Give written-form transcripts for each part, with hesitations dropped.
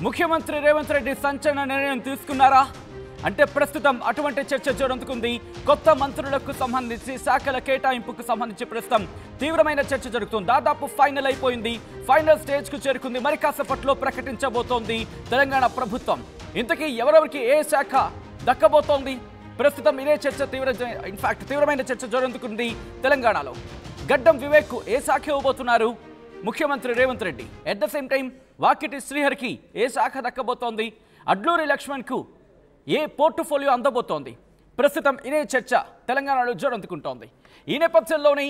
ముఖ్యమంత్రి రేవంత్ రెడ్డి సంచలన నిర్ణయం తీసుకున్నారా అంటే ప్రస్తుతం అటువంటి చర్చ జరుగుతుంది. కొత్త మంత్రులకు సంబంధించి శాఖల కేటాయింపుకు సంబంధించి ప్రస్తుతం తీవ్రమైన చర్చ జరుగుతుంది. దాదాపు ఫైనల్ అయిపోయింది. ఫైనల్ స్టేజ్ కు చేరుకుంది. మరి కాసేపట్లో ప్రకటించబోతోంది తెలంగాణ ప్రభుత్వం. ఇంతకీ ఎవరెవరికి ఏ శాఖ దక్కబోతోంది? ప్రస్తుతం ఇదే చర్చ తీవ్రమైన చర్చ జరుగుతుంది తెలంగాణలో. గడ్డం వివేక్ కు ఏ శాఖ ఇవ్వబోతున్నారు ముఖ్యమంత్రి Revanth Reddy? At the same time Vakiti శ్రీహరికి ఏ శాఖ దక్కబోతోంది? అడ్లూరి లక్ష్మణ్ కు ఏ పోర్ట్ఫోలియో అందబోతోంది? ప్రస్తుతం ఇదే చర్చ తెలంగాణలో జోరందుకుంటోంది. ఈ నేపథ్యంలోనే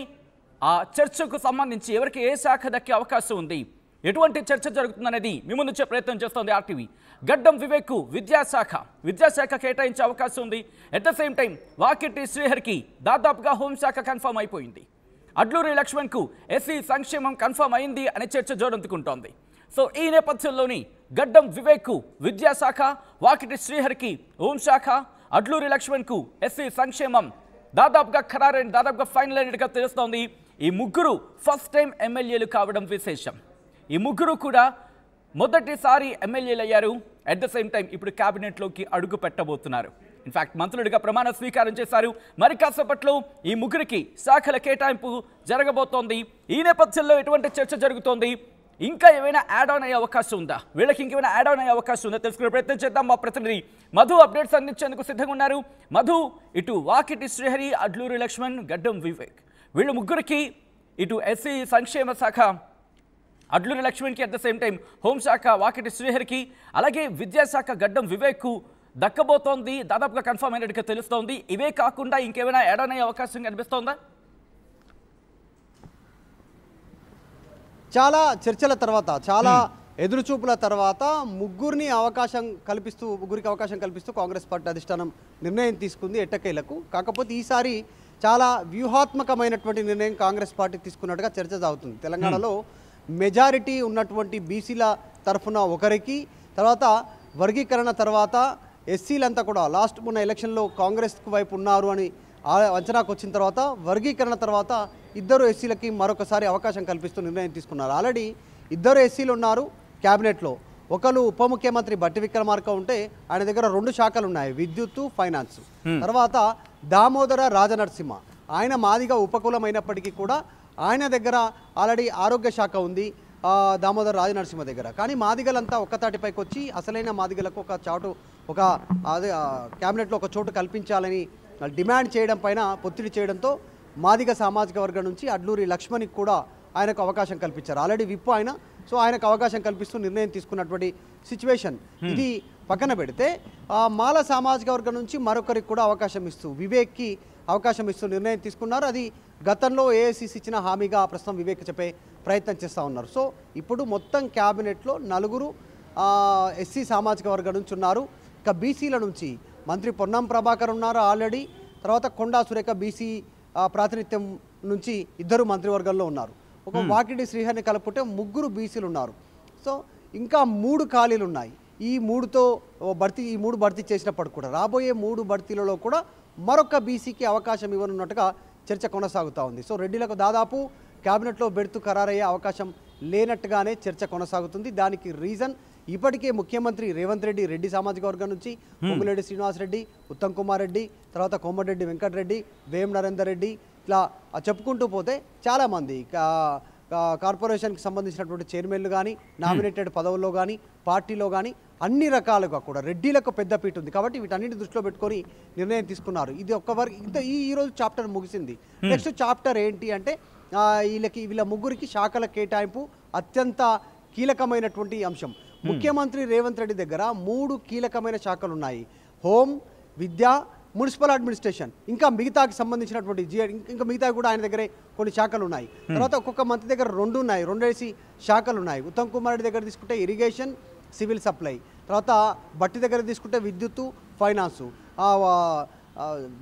ఆ చర్చకు సంబంధించి ఎవరికి ఏ శాఖ దక్కే అవకాశం ఉంది, ఎటువంటి చర్చ జరుగుతుందనేది మీ ముందు వచ్చే ప్రయత్నం చేస్తోంది ఆర్టీవీ. గడ్డం వివేక్ కు విద్యాశాఖ కేటాయించే అవకాశం ఉంది. At the same time Vakiti శ్రీహరికి దాదాపుగా హోంశాఖ కన్ఫర్మ్ అయిపోయింది. అడ్లూరి లక్ష్మణ్ కు ఎస్సీ సంక్షేమం కన్ఫర్మ్ అయింది అనే చర్చ జోరందుకుంటోంది. సో ఈ నేపథ్యంలోని గడ్డం వివేక్ కు విద్యాశాఖ, వాకిటి శ్రీహరికి హోంశాఖ, అడ్లూరి లక్ష్మణ్ కు ఎస్సీ సంక్షేమం దాదాపుగా ఖరారైన దాదాపుగా ఫైనల్ అయినట్టుగా తెలుస్తోంది. ఈ ముగ్గురు ఫస్ట్ టైం ఎమ్మెల్యేలు కావడం విశేషం. ఈ ముగ్గురు కూడా మొదటిసారి ఎమ్మెల్యేలు అయ్యారు. అట్ ద సేమ్ టైం ఇప్పుడు క్యాబినెట్లోకి అడుగు పెట్టబోతున్నారు. ఇన్ఫాక్ట్ మంత్రులుగా ప్రమాణ స్వీకారం చేశారు. మరి కాసేపట్లో ఈ ముగ్గురికి శాఖల కేటాయింపు జరగబోతోంది. ఈ నేపథ్యంలో ఎటువంటి చర్చ జరుగుతోంది? ఇంకా ఏమైనా యాడ్ ఆన్ అయ్యే అవకాశం ఉందా? వీళ్ళకి ఇంకేమైనా యాడ్ ఆన్ అయ్యే అవకాశం ఉందా తెలుసుకునే ప్రయత్నం చేద్దాం. మా ప్రతినిధి మధు అప్డేట్స్ అందించేందుకు సిద్ధంగా ఉన్నారు. మధు, ఇటు వాకిటి శ్రీహరి, అడ్లూరి లక్ష్మణ్, గడ్డం వివేక్ వీళ్ళు ముగ్గురికి ఇటు ఎస్సీ సంక్షేమ శాఖ అడ్లూరి లక్ష్మణ్కి, అట్ ద సేమ్ టైం హోంశాఖ వాకిటి శ్రీహరికి, అలాగే విద్యాశాఖ గడ్డం వివేక్కు దక్కబోతోంది. దాదాపుగా కన్ఫర్మ్ అయినట్టుగా తెలుస్తోంది. ఇవే కాకుండా ఇంకేమైనా యాడ్ ఆన్ అయ్యే అవకాశం కనిపిస్తోందా? చాలా చర్చల తర్వాత, చాలా ఎదురుచూపుల తర్వాత ముగ్గురికి అవకాశం కల్పిస్తూ కాంగ్రెస్ పార్టీ అధిష్టానం నిర్ణయం తీసుకుంది ఎట్టకేలకు. కాకపోతే ఈసారి చాలా వ్యూహాత్మకమైనటువంటి నిర్ణయం కాంగ్రెస్ పార్టీ తీసుకున్నట్టుగా చర్చ సాగుతుంది. తెలంగాణలో మెజారిటీ ఉన్నటువంటి బీసీల తరఫున ఒకరికి, తర్వాత వర్గీకరణ తర్వాత ఎస్సీలంతా కూడా లాస్ట్ మొన్న ఎలక్షన్లో కాంగ్రెస్ వైపు ఉన్నారు అని అంచనాకు వచ్చిన తర్వాత వర్గీకరణ తర్వాత ఇద్దరు ఎస్సీలకి మరొకసారి అవకాశం కల్పిస్తూ నిర్ణయం తీసుకున్నారు. ఆల్రెడీ ఇద్దరు ఎస్సీలు ఉన్నారు క్యాబినెట్లో. ఒకరు ఉప ముఖ్యమంత్రి బట్టి విక్రమార్క ఉంటే ఆయన దగ్గర 2 శాఖలు ఉన్నాయి, విద్యుత్తు, ఫైనాన్స్. తర్వాత దామోదర రాజనరసింహ, ఆయన మాదిగ ఉపకులం అయినప్పటికీ కూడా ఆయన దగ్గర ఆల్రెడీ ఆరోగ్య శాఖ ఉంది దామోదర రాజనరసింహ దగ్గర. కానీ మాదిగలంతా ఒక్కతాటిపైకి వచ్చి అసలైన మాదిగలకు ఒక క్యాబినెట్లో ఒక చోటు కల్పించాలని డిమాండ్ చేయడం పైన ఒత్తిడి చేయడంతో మాదిగ సామాజిక వర్గం నుంచి అడ్లూరి లక్ష్మణ్కి కూడా ఆయనకు అవకాశం కల్పించారు. ఆల్రెడీ విప్ ఆయన. సో ఆయనకు అవకాశం కల్పిస్తూ నిర్ణయం తీసుకున్నటువంటి సిచ్యువేషన్. ఇది పక్కన పెడితే మాల సామాజిక వర్గం నుంచి మరొకరికి కూడా అవకాశం ఇస్తూ వివేక్కి అవకాశం ఇస్తూ నిర్ణయం తీసుకున్నారు. అది గతంలో ఏఐసిసి ఇచ్చిన హామీగా ప్రస్తుతం వివేక్ చెప్పే ప్రయత్నం చేస్తూ ఉన్నారు. సో ఇప్పుడు మొత్తం క్యాబినెట్లో 4 ఎస్సీ సామాజిక వర్గం నుంచి ఉన్నారు. ఇక బీసీల నుంచి మంత్రి పొన్నం ప్రభాకర్ ఉన్నారు ఆల్రెడీ. తర్వాత కొండా సురేఖ బీసీ ప్రాతినిధ్యం నుంచి 2 మంత్రివర్గంలో ఉన్నారు. ఒక వాకిటి శ్రీహరిని కలుపుకుంటే 3 బీసీలు ఉన్నారు. సో ఇంకా 3 ఖాళీలు ఉన్నాయి. ఈ 3 భర్తీ చేసినప్పుడు కూడా రాబోయే 3 భర్తీలలో కూడా మరొక బీసీకి అవకాశం ఇవ్వనున్నట్టుగా చర్చ కొనసాగుతూ ఉంది. సో రెడ్డిలకు దాదాపు క్యాబినెట్లో బెర్తు ఖరారయ్యే అవకాశం లేనట్టుగానే చర్చ కొనసాగుతుంది. దానికి రీజన్ ఇప్పటికే ముఖ్యమంత్రి రేవంత్ రెడ్డి రెడ్డి సామాజిక వర్గం నుంచి పొంగులేటి శ్రీనివాసరెడ్డి, ఉత్తమ్ కుమార్ రెడ్డి, తర్వాత కోమటిరెడ్డి వెంకటరెడ్డి, వేం నరేందర్ రెడ్డి, ఇట్లా చెప్పుకుంటూ పోతే చాలామంది కార్పొరేషన్కి సంబంధించినటువంటి చైర్మన్లు కానీ, నామినేటెడ్ పదవుల్లో కానీ, పార్టీలో కానీ అన్ని రకాలుగా కూడా రెడ్డిలకు పెద్దపీట ఉంది. కాబట్టి వీటన్నిటి దృష్టిలో పెట్టుకొని నిర్ణయం తీసుకున్నారు. ఇది ఈరోజు చాప్టర్ ముగిసింది. నెక్స్ట్ చాప్టర్ ఏంటి అంటే వీళ్ళ ముగ్గురికి శాఖల కేటాయింపు అత్యంత కీలకమైనటువంటి అంశం. ముఖ్యమంత్రి రేవంత్ రెడ్డి దగ్గర 3 కీలకమైన శాఖలు ఉన్నాయి. హోమ్, విద్య, మున్సిపల్ అడ్మినిస్ట్రేషన్, ఇంకా మిగతాకి సంబంధించినటువంటి ఇంకా మిగతా కూడా ఆయన దగ్గరే కొన్ని శాఖలు ఉన్నాయి. తర్వాత ఒక్కొక్క మంత్రి దగ్గర 2 ఉన్నాయి, 2 శాఖలు ఉన్నాయి. ఉత్తమ్ కుమార్ రెడ్డి దగ్గర తీసుకుంటే ఇరిగేషన్, సివిల్ సప్లై. తర్వాత బట్టి దగ్గర తీసుకుంటే విద్యుత్తు, ఫైనాన్సు.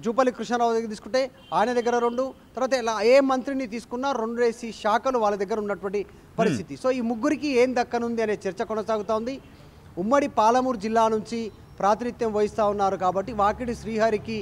జూపల్లి కృష్ణారావు దగ్గర తీసుకుంటే ఆయన దగ్గర 2. తర్వాత ఇలా ఏ మంత్రిని తీసుకున్నా 2 శాఖలు వాళ్ళ దగ్గర ఉన్నటువంటి పరిస్థితి. సో ఈ ముగ్గురికి ఏం దక్కనుంది అనే చర్చ కొనసాగుతూ ఉంది. ఉమ్మడి పాలమూరు జిల్లా నుంచి ప్రాతినిధ్యం వహిస్తూ ఉన్నారు కాబట్టి వాకిటి శ్రీహరికి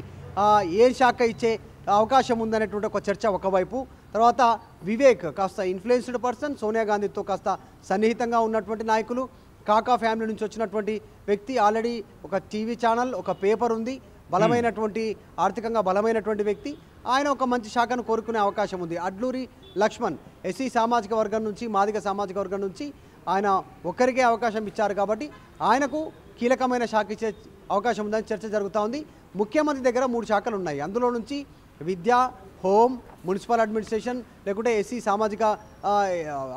ఏ శాఖ ఇచ్చే అవకాశం ఉందనేటువంటి ఒక చర్చ ఒకవైపు. తర్వాత వివేక్ కాస్త ఇన్ఫ్లుయెన్స్డ్ పర్సన్, సోనియా గాంధీతో కాస్త సన్నిహితంగా ఉన్నటువంటి నాయకులు. కాకా ఫ్యామిలీ నుంచి వచ్చినటువంటి వ్యక్తి, ఆల్రెడీ ఒక టీవీ ఛానల్, ఒక పేపర్ ఉంది, బలమైనటువంటి ఆర్థికంగా బలమైనటువంటి వ్యక్తి. ఆయన ఒక మంచి శాఖను కోరుకునే అవకాశం ఉంది. అడ్లూరి లక్ష్మణ్ ఎస్సీ సామాజిక వర్గం నుంచి, మాదిగ సామాజిక వర్గం నుంచి ఆయన ఒక్కరికే అవకాశం ఇచ్చారు కాబట్టి ఆయనకు కీలకమైన శాఖ ఇచ్చే అవకాశం ఉందని చర్చ జరుగుతూ ఉంది. ముఖ్యమంత్రి దగ్గర 3 శాఖలు ఉన్నాయి. అందులో నుంచి విద్య, హోమ్, మున్సిపల్ అడ్మినిస్ట్రేషన్, లేకుంటే ఎస్సీ సామాజిక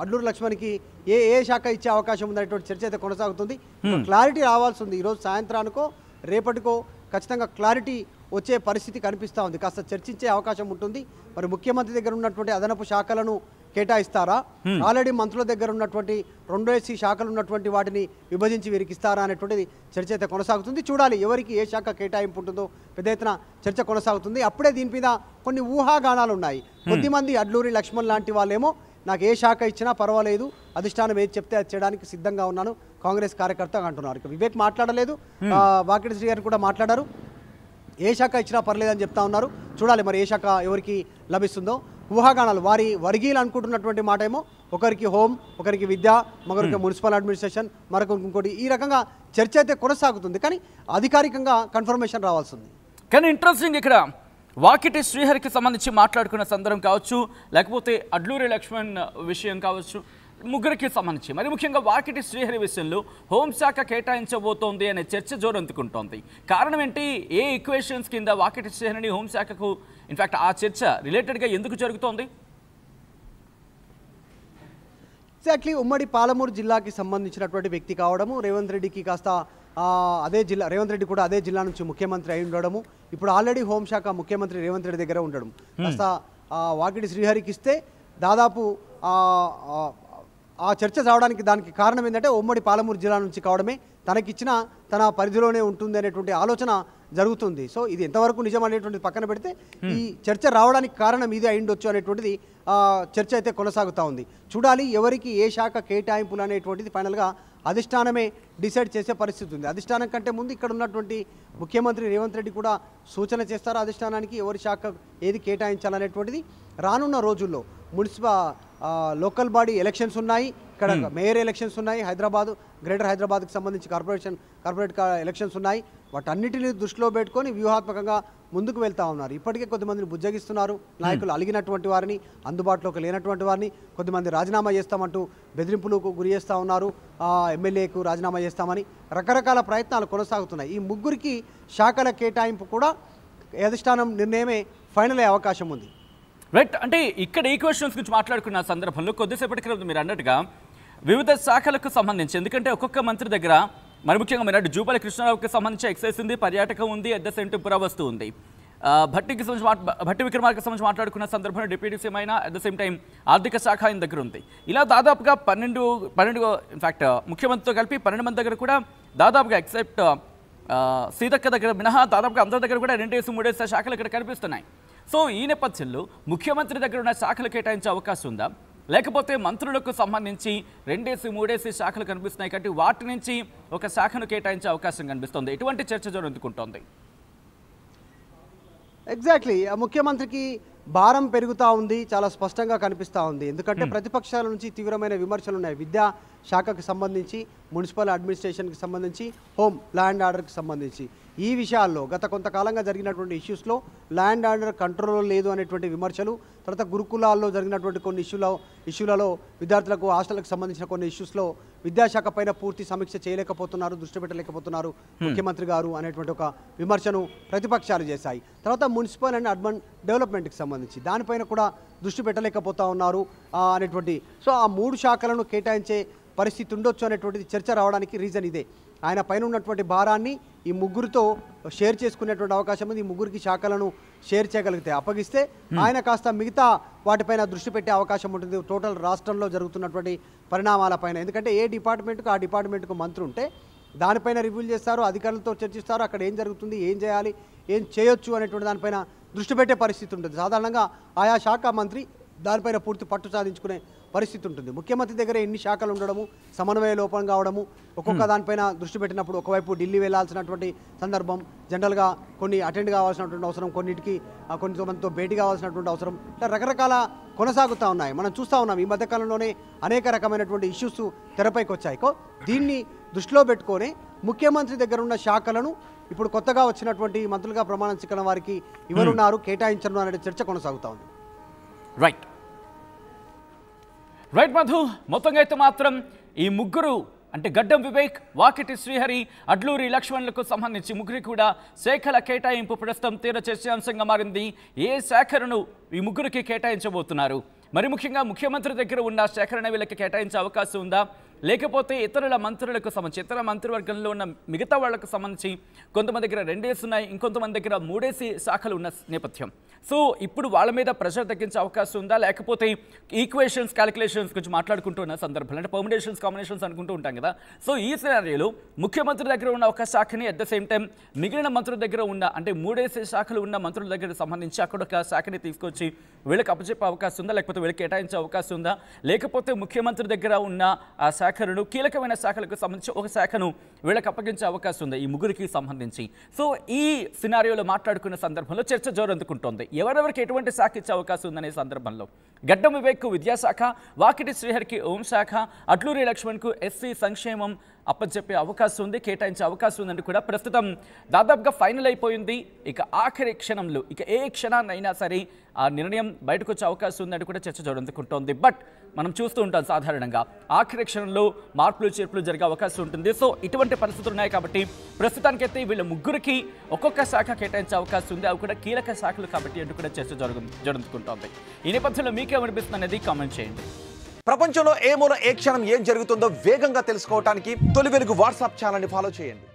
అడ్లూరి లక్ష్మణ్కి ఏ శాఖ ఇచ్చే అవకాశం ఉందనేటువంటి చర్చ అయితే కొనసాగుతుంది. క్లారిటీ రావాల్సి ఉంది. ఈరోజు సాయంత్రానికో రేపటికో ఖచ్చితంగా క్లారిటీ వచ్చే పరిస్థితి కనిపిస్తూ ఉంది. కాస్త చర్చించే అవకాశం ఉంటుంది. మరి ముఖ్యమంత్రి దగ్గర ఉన్నటువంటి అదనపు శాఖలను కేటాయిస్తారా, ఆల్రెడీ మంత్రుల దగ్గర ఉన్నటువంటి 2 ఎస్సీ శాఖలు ఉన్నటువంటి వాటిని విభజించి వీరికి ఇస్తారా అనేటువంటిది చర్చ అయితే కొనసాగుతుంది. చూడాలి ఎవరికి ఏ శాఖ కేటాయింపు ఉంటుందో. పెద్ద ఎత్తున చర్చ కొనసాగుతుంది. అప్పుడే దీని మీద కొన్ని ఊహాగానాలు ఉన్నాయి. కొద్దిమంది అడ్లూరి లక్ష్మణ్ లాంటి వాళ్ళేమో నాకు ఏ శాఖ ఇచ్చినా పర్వాలేదు, అధిష్టానం ఏది చెప్తే అది చేయడానికి సిద్ధంగా ఉన్నాను కాంగ్రెస్ కార్యకర్తగా అంటున్నారు. ఇక వివేక్ మాట్లాడలేదు, వాకిటి శ్రీ గారు కూడా మాట్లాడారు. ఏ శాఖ ఇచ్చినా పర్లేదని చెప్తా ఉన్నారు. చూడాలి మరి ఏ శాఖ ఎవరికి లభిస్తుందో. ఊహాగానాలు వారి వర్గీయులు అనుకుంటున్నటువంటి మాట ఏమో ఒకరికి హోమ్, ఒకరికి విద్య, మరొకరికి మున్సిపల్ అడ్మినిస్ట్రేషన్, మరొకరికి ఇంకోటి, ఈ రకంగా చర్చ అయితే కొనసాగుతుంది. కానీ అధికారికంగా కన్ఫర్మేషన్ రావాల్సి ఉంది. కానీ ఇంట్రెస్టింగ్ ఇక్కడ వాకిటి శ్రీహరికి సంబంధించి మాట్లాడుకున్న సందర్భం కావచ్చు, లేకపోతే అడ్లూరి లక్ష్మణ్ విషయం కావచ్చు, ముగ్గురికి సంబంధించి మరి ముఖ్యంగా వాకిటి శ్రీహరి విషయంలో హోంశాఖ కేటాయించబోతోంది అనే చర్చ జోరందుకుంటోంది. కారణం ఏంటి? ఏ ఈక్వేషన్స్ కింద వాకిటి శ్రీహరిని హోంశాఖకు ఇన్ఫాక్ట్ ఆ చర్చ రిలేటెడ్గా ఎందుకు జరుగుతోంది? ఎగ్జాక్ట్లీ ఉమ్మడి పాలమూరు జిల్లాకి సంబంధించినటువంటి వ్యక్తి కావడము, రేవంత్ రెడ్డికి కాస్త అదే జిల్లా, రేవంత్ రెడ్డి కూడా అదే జిల్లా నుంచి ముఖ్యమంత్రి అయి ఉండడము, ఇప్పుడు ఆల్రెడీ హోంశాఖ ముఖ్యమంత్రి రేవంత్ రెడ్డి దగ్గర ఉండడం, కాస్త వాకిటి శ్రీహరికి ఇస్తే దాదాపు ఆ చర్చ రావడానికి దానికి కారణం ఏంటంటే ఉమ్మడి పాలమూరు జిల్లా నుంచి కావడమే, తనకిచ్చిన తన పరిధిలోనే ఉంటుంది అనేటువంటి ఆలోచన జరుగుతుంది. సో ఇది ఎంతవరకు నిజం అనేటువంటిది పక్కన పెడితే ఈ చర్చ రావడానికి కారణం ఇది అయిండొచ్చు అనేటువంటిది చర్చ అయితే కొనసాగుతూ ఉంది. చూడాలి ఎవరికి ఏ శాఖ కేటాయింపులు అనేటువంటిది ఫైనల్గా అధిష్టానమే డిసైడ్ చేసే పరిస్థితి ఉంది. అధిష్టానం కంటే ముందు ఇక్కడ ఉన్నటువంటి ముఖ్యమంత్రి రేవంత్ రెడ్డి కూడా సూచన చేస్తారు అధిష్టానానికి ఎవరి శాఖ ఏది కేటాయించాలనేటువంటిది. రానున్న రోజుల్లో లోకల్ బాడీ ఎలక్షన్స్ ఉన్నాయి, ఇక్కడ మేయర్ ఎలక్షన్స్ ఉన్నాయి, హైదరాబాద్ గ్రేటర్ హైదరాబాద్కి సంబంధించి కార్పొరేట్ ఎలక్షన్స్ ఉన్నాయి. వాటన్నిటిని దృష్టిలో పెట్టుకొని వ్యూహాత్మకంగా ముందుకు వెళ్తూ ఉన్నారు. ఇప్పటికే కొద్దిమందిని బుజ్జగిస్తున్నారు నాయకులు, అలిగినటువంటి వారిని, అందుబాటులోకి లేనటువంటి వారిని. కొద్దిమంది రాజీనామా చేస్తామంటూ బెదిరింపులకు గురి చేస్తూ ఉన్నారు, ఎమ్మెల్యేకు రాజీనామా చేస్తామని. రకరకాల ప్రయత్నాలు కొనసాగుతున్నాయి. ఈ ముగ్గురికి శాఖల కేటాయింపు కూడా అధిష్టానం నిర్ణయమే ఫైనల్ అయ్యే అవకాశం ఉంది. రైట్. అంటే ఇక్కడ ఈక్వేషన్స్ గురించి మాట్లాడుకున్న సందర్భంలో కొద్దిసేపటి క్రితం మీరు అన్నట్టుగా వివిధ శాఖలకు సంబంధించి, ఎందుకంటే ఒక్కొక్క మంత్రి దగ్గర మరి ముఖ్యంగా మీరు జూపల్లి కృష్ణారావుకి సంబంధించి ఎక్సైజ్ ఉంది, పర్యాటకం ఉంది, అట్ ద సేమ్ టైం పురావస్తు ఉంది. భట్టి విక్రమార్కి సంబంధించి మాట్లాడుకున్న సందర్భంలో డిప్యూటీ సీఎం అయినా అట్ ద సేమ్ టైం ఆర్థిక శాఖ ఆయన దగ్గర ఉంది. ఇలా దాదాపుగా 12 ఇన్ఫాక్ట్ ముఖ్యమంత్రితో కలిపి 12 మంది దగ్గర కూడా దాదాపుగా ఎక్సెప్ట్ సీతక్క దగ్గర మినహా దాదాపుగా అందరి దగ్గర కూడా 2-3 శాఖలు ఇక్కడ కనిపిస్తున్నాయి. సో ఈ నేపథ్యంలో ముఖ్యమంత్రి దగ్గర ఉన్న శాఖలు కేటాయించే అవకాశం ఉందా, లేకపోతే మంత్రులకు సంబంధించి 2-3 శాఖలు కనిపిస్తున్నాయి కాబట్టి వాటి నుంచి ఒక శాఖను కేటాయించే అవకాశం కనిపిస్తుంది? ఎటువంటి చర్చ జరుగుతుంది? ఎగ్జాక్ట్లీ ముఖ్యమంత్రికి భారం పెరుగుతూ ఉంది, చాలా స్పష్టంగా కనిపిస్తూ ఉంది. ఎందుకంటే ప్రతిపక్షాల నుంచి తీవ్రమైన విమర్శలు ఉన్నాయి. విద్యా శాఖకు సంబంధించి, మున్సిపల్ అడ్మినిస్ట్రేషన్కి సంబంధించి, హోమ్ ల్యాండ్ ఆర్డర్కి సంబంధించి ఈ విషయాల్లో గత కొంతకాలంగా జరిగినటువంటి ఇష్యూస్లో ల్యాండ్ ఆర్డర్ కంట్రోల్లో లేదు అనేటువంటి విమర్శలు, తర్వాత గురుకులాల్లో జరిగినటువంటి కొన్ని ఇష్యూలలో విద్యార్థులకు హాస్టల్కి సంబంధించిన కొన్ని ఇష్యూస్లో విద్యాశాఖ పైన పూర్తి సమీక్ష చేయలేకపోతున్నారు, దృష్టి పెట్టలేకపోతున్నారు ముఖ్యమంత్రి గారు అనేటువంటి ఒక విమర్శను ప్రతిపక్షాలు చేశాయి. తర్వాత మున్సిపల్ అండ్ అర్బన్ డెవలప్మెంట్కి సంబంధించి దానిపైన కూడా దృష్టి పెట్టలేకపోతా ఉన్నారు అనేటువంటి. సో ఆ 3 శాఖలను కేటాయించే పరిస్థితి ఉండొచ్చు అనేటువంటిది చర్చ రావడానికి రీజన్ ఇదే. ఆయన పైన ఉన్నటువంటి భారాన్ని ఈ ముగ్గురితో షేర్ చేసుకునేటువంటి అవకాశం ఉంది. ఈ ముగ్గురికి శాఖలను షేర్ చేయగలిగితే, అప్పగిస్తే ఆయన కాస్త మిగతా వాటిపైన దృష్టి పెట్టే అవకాశం ఉంటుంది టోటల్ రాష్ట్రంలో జరుగుతున్నటువంటి పరిణామాలపైన. ఎందుకంటే ఏ డిపార్ట్మెంట్కు ఆ డిపార్ట్మెంట్కు మంత్రి ఉంటే దానిపైన రివ్యూలు చేస్తారు, అధికారులతో చర్చిస్తారు, అక్కడ ఏం జరుగుతుంది, ఏం చేయాలి, ఏం చేయొచ్చు అనేటువంటి దానిపైన దృష్టి పెట్టే పరిస్థితి ఉంటుంది. సాధారణంగా ఆయా శాఖ మంత్రి దానిపైన పూర్తి పట్టు సాధించుకునే పరిస్థితి ఉంటుంది. ముఖ్యమంత్రి దగ్గర ఎన్ని శాఖలు ఉండడము, సమన్వయ లోపం కావడము, ఒక్కొక్క దానిపైన దృష్టి పెట్టినప్పుడు ఒకవైపు ఢిల్లీ వెళ్లాల్సినటువంటి సందర్భం, జనరల్గా కొన్ని అటెండ్ కావాల్సినటువంటి అవసరం, కొన్నిటికి కొంతమందితో భేటీ కావాల్సినటువంటి అవసరం, ఇట్లా రకరకాల కొనసాగుతూ ఉన్నాయి. మనం చూస్తూ ఉన్నాం ఈ మధ్యకాలంలోనే అనేక రకమైనటువంటి ఇష్యూస్ తెరపైకి వచ్చాయి. దీన్ని దృష్టిలో పెట్టుకొని ముఖ్యమంత్రి దగ్గర ఉన్న శాఖలను ఇప్పుడు కొత్తగా వచ్చినటువంటి మంత్రులుగా ప్రమాణం చిక్కన వారికి ఇవ్వనున్నారు, కేటాయించను అనే చర్చ కొనసాగుతూ ఉంది. రైట్ మధు, మొత్తంగా అయితే మాత్రం ఈ ముగ్గురు అంటే గడ్డం వివేక్, వాకిటి శ్రీహరి, అడ్లూరి లక్ష్మణులకు సంబంధించి ముగ్గురికి కూడా శాఖల కేటాయింపు ప్రస్తుతం తీవ్ర చర్చాంశంగా మారింది. ఏ శాఖలను ఈ ముగ్గురికి కేటాయించబోతున్నారు? మరి ముఖ్యంగా ముఖ్యమంత్రి దగ్గర ఉన్న శాఖలను వీళ్ళకి కేటాయించే అవకాశం ఉందా, లేకపోతే ఇతరుల మంత్రులకు సంబంధించి ఇతర మంత్రివర్గంలో ఉన్న మిగతా వాళ్లకు సంబంధించి కొంతమంది దగ్గర 2 ఉన్నాయి, ఇంకొంతమంది దగ్గర 3 శాఖలు ఉన్న నేపథ్యం. సో ఇప్పుడు వాళ్ళ మీద ప్రెషర్ తగ్గించే అవకాశం ఉందా, లేకపోతే ఈక్వేషన్స్ క్యాలిక్యులేషన్స్ గురించి మాట్లాడుకుంటూ ఉన్న సందర్భంలో అంటే పర్మినేషన్స్ కాంబినేషన్స్ అనుకుంటూ ఉంటాం కదా. సో ఈ సినారియోలో ముఖ్యమంత్రి దగ్గర ఉన్న ఒక శాఖని అట్ ద సేమ్ టైం మిగిలిన మంత్రుల దగ్గర ఉన్న అంటే 3 శాఖలు ఉన్న మంత్రుల దగ్గర సంబంధించి అక్కడ ఒక శాఖని తీసుకొచ్చి వీళ్ళకి అప్పచెప్పే అవకాశం ఉందా, లేకపోతే వీళ్ళకి కేటాయించే అవకాశం ఉందా, లేకపోతే ముఖ్యమంత్రి దగ్గర ఉన్న ఆ శాఖలను కీలకమైన శాఖలకు సంబంధించి ఒక శాఖను వీళ్ళకి అప్పగించే అవకాశం ఉంది ఈ ముగ్గురికి సంబంధించి. సో ఈ సినారియోలో మాట్లాడుకున్న సందర్భంలో చర్చ జోరందుకుంటోంది. ఎవరెవరికి ఎటువంటి శాఖ ఇచ్చే అవకాశం ఉందనే సందర్భంలో గడ్డం వివేక్కు విద్యాశాఖ, వాకిటి శ్రీహరికి హోంశాఖ, అడ్లూరి లక్ష్మణ్కు ఎస్సీ సంక్షేమం అప్పచెప్పే అవకాశం ఉంది, కేటాయించే అవకాశం ఉందని కూడా ప్రస్తుతం దాదాపుగా ఫైనల్ అయిపోయింది. ఇక ఆఖరి క్షణంలో ఇక ఏ క్షణాన్నైనా సరే ఆ నిర్ణయం బయటకు వచ్చే అవకాశం ఉందని కూడా చర్చ జోరందుకుంటోంది. బట్ మనం చూస్తూ ఉంటాం సాధారణంగా ఆఖరి క్షణంలో మార్పులు చేర్పులు జరిగే అవకాశం ఉంటుంది. సో ఇటువంటి పరిస్థితులు ఉన్నాయి కాబట్టి ప్రస్తుతానికైతే వీళ్ళ ముగ్గురికి ఒక్కొక్క శాఖ కేటాయించే అవకాశం ఉంది, అవి కూడా కీలక శాఖలు కాబట్టి అంటూ కూడా చర్చ జోరందుకుంటోంది. ఈ నేపథ్యంలో మీకేమనిపిస్తుంది అనేది కామెంట్ చేయండి. ప్రపంచంలో ఏ మూల ఏ క్షణం ఏం జరుగుతుందో వేగంగా తెలుసుకోవడానికి తొలి వెలుగు వాట్సాప్ ఛానల్ని ఫాలో చేయండి.